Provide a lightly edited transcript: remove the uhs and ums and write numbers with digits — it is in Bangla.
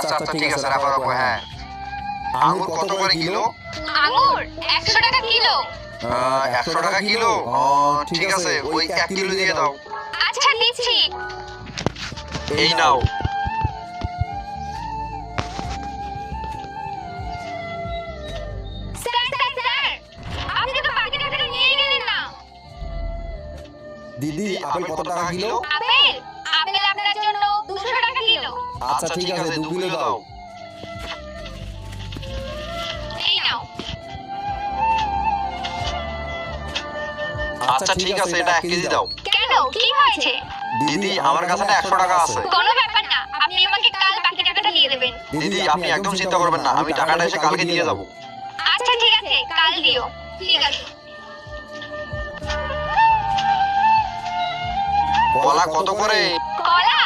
আচ্ছা আচ্ছা ঠিক আছে, রাখো রাখো। হ্যাঁ, আঙুর কত করে কিলো? আঙুর 100 টাকা কিলো। 100 টাকা কিলো? ঠিক আছে, ওই 1 কিলো দিয়ে দাও। আচ্ছা দিচ্ছি। এই নাও। স্যার স্যার স্যার, আপনি তো বাকি টাকাটা নিয়ে গেলেন না। দিদি আপেল কত টাকা কিলো? আপেল আপেল আপনার জন্য 200 টাকা কিলো। আচ্ছা ঠিক আছে 2 কিলো দাও। এই নাও। আচ্ছা ঠিক আছে, এটা 1 কেজি দাও। কেন, কি হয়েছে? দিদি, আমার কাছে না 100 টাকা আছে। কোনো ব্যাপার না, আপনি আমাকে কাল বাকি টাকাটা দিয়ে দেবেন। দিদি, আপনি একদম চিন্তা করবেন না, আমি টাকাটা এসে কালকে দিয়ে যাব। আচ্ছা ঠিক আছে, কাল দিও। ঠিক আছে। কলা কত করে? কলা